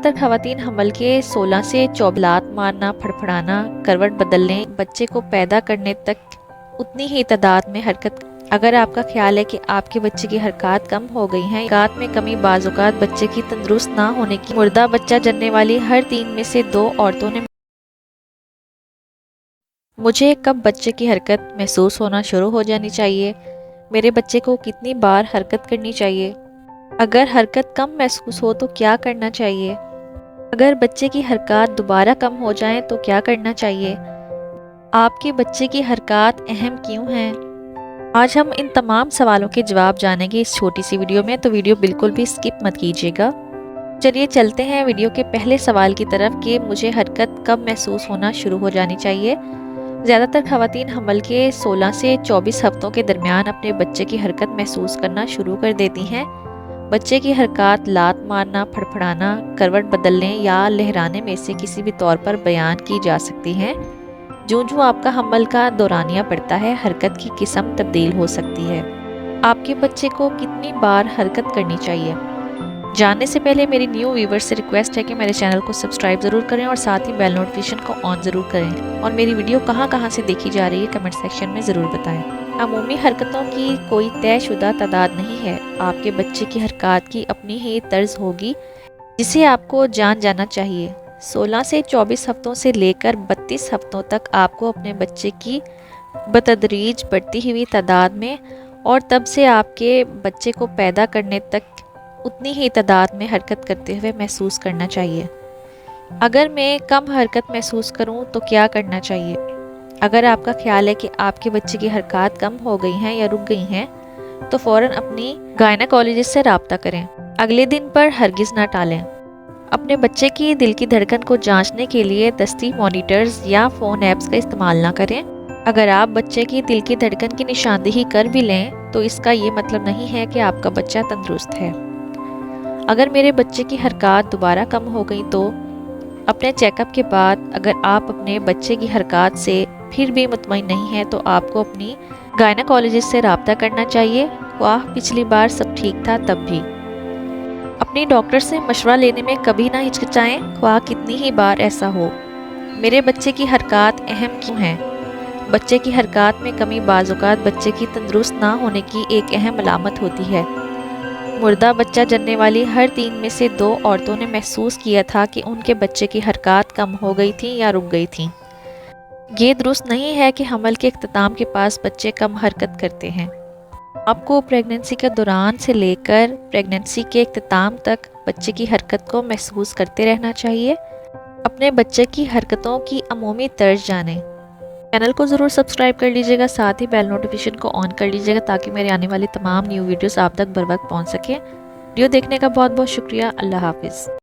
تر خواتین حمل کے 16 سے 24 لات مارنا، پھڑپھڑانا، کروٹ بدلنے، بچے کو پیدا کرنے تک اتنی ہی تعداد میں حرکت. اگر آپ کا خیال ہے کہ آپ کے بچے کی حرکات کم ہو گئی ہیں، حرکات میں کمی بعض اوقات بچے کی تندرست نہ ہونے کی، مردہ بچہ جننے والی ہر 3 میں سے 2 عورتوں نے مجھے کب بچے کی حرکت محسوس ہونا شروع ہو جانی چاہیے؟ میرے بچے کو کتنی بار حرکت کرنی چاہیے؟ اگر حرکت کم محسوس ہو تو کیا کرنا چاہیے؟ اگر بچے کی حرکات دوبارہ کم ہو جائیں تو کیا کرنا چاہیے؟ آپ کے بچے کی حرکات اہم کیوں ہیں؟ آج ہم ان تمام سوالوں کے جواب جانیں گے اس چھوٹی سی ویڈیو میں، تو ویڈیو بالکل بھی سکپ مت کیجیے گا. چلیے چلتے ہیں ویڈیو کے پہلے سوال کی طرف کہ مجھے حرکت کب محسوس ہونا شروع ہو جانی چاہیے. زیادہ تر خواتین حمل کے 16 سے 24 ہفتوں کے درمیان اپنے بچے کی حرکت محسوس کرنا شروع کر دیتی ہیں. بچے کی حرکات لات مارنا، پھڑپھڑانا، کروٹ بدلنے یا لہرانے میں سے کسی بھی طور پر بیان کی جا سکتی ہیں. جوں آپ کا حمل کا دورانیہ بڑھتا ہے، حرکت کی قسم تبدیل ہو سکتی ہے. آپ کے بچے کو کتنی بار حرکت کرنی چاہیے؟ جاننے سے پہلے میری نیو ویورز سے ریکویسٹ ہے کہ میرے چینل کو سبسکرائب ضرور کریں اور ساتھ ہی بیل نوٹیفیکیشن کو آن ضرور کریں، اور میری ویڈیو کہاں سے دیکھی جا رہی ہے کمنٹ سیکشن میں ضرور بتائیں. عمومی حرکتوں کی کوئی طے شدہ تعداد نہیں ہے. آپ کے بچے کی حرکات کی اپنی ہی طرز ہوگی جسے آپ کو جاننا چاہیے. 16 سے 24 ہفتوں سے لے کر 32 ہفتوں تک آپ کو اپنے بچے کی بتدریج بڑھتی ہوئی تعداد میں اور تب سے آپ کے بچے کو پیدا کرنے تک اتنی ہی تعداد میں حرکت کرتے ہوئے محسوس کرنا چاہیے. اگر میں کم حرکت محسوس کروں تو کیا کرنا چاہیے؟ اگر آپ کا خیال ہے کہ آپ کے بچے کی حرکات کم ہو گئی ہیں یا رک گئی ہیں تو فوراً اپنی گائنیکالوجسٹ سے رابطہ کریں. اگلے دن پر ہرگز نہ ٹالیں. اپنے بچے کی دل کی دھڑکن کو جانچنے کے لیے دستی مانیٹرز یا فون ایپس کا استعمال نہ کریں. اگر آپ بچے کی دل کی دھڑکن کی نشاندہی کر بھی لیں تو اس کا یہ مطلب نہیں ہے کہ آپ کا بچہ تندرست ہے. اگر میرے بچے کی حرکات دوبارہ کم ہو گئی تو اپنے چیک اپ کے بعد اگر آپ اپنے بچے کی حرکات سے پھر بھی مطمئن نہیں ہیں تو آپ کو اپنی گائنیکالوجسٹ سے رابطہ کرنا چاہیے، خواہ پچھلی بار سب ٹھیک تھا تب بھی. اپنی ڈاکٹر سے مشورہ لینے میں کبھی نہ ہچکچائیں، خواہ کتنی ہی بار ایسا ہو. میرے بچے کی حرکات اہم کیوں ہیں؟ بچے کی حرکات میں کمی بعض اوقات بچے کی تندرست نہ ہونے کی ایک اہم علامت ہوتی ہے. مردہ بچہ جننے والی ہر 3 میں سے 2 عورتوں نے محسوس کیا تھا کہ ان کے بچے کی حرکات کم ہو گئی تھیں یا رک گئی تھیں. یہ درست نہیں ہے کہ حمل کے اختتام کے پاس بچے کم حرکت کرتے ہیں. آپ کو پریگننسی کے دوران سے لے کر پریگننسی کے اختتام تک بچے کی حرکت کو محسوس کرتے رہنا چاہیے. اپنے بچے کی حرکتوں کی عمومی طرز جانیں. چینل کو ضرور سبسکرائب کر لیجیے گا، ساتھ ہی بیل نوٹیفیکیشن کو آن کر لیجیے گا تاکہ میرے آنے والی تمام نیو ویڈیوز آپ تک بر وقت پہنچ سکیں. ویڈیو دیکھنے کا بہت شکریہ. اللہ حافظ.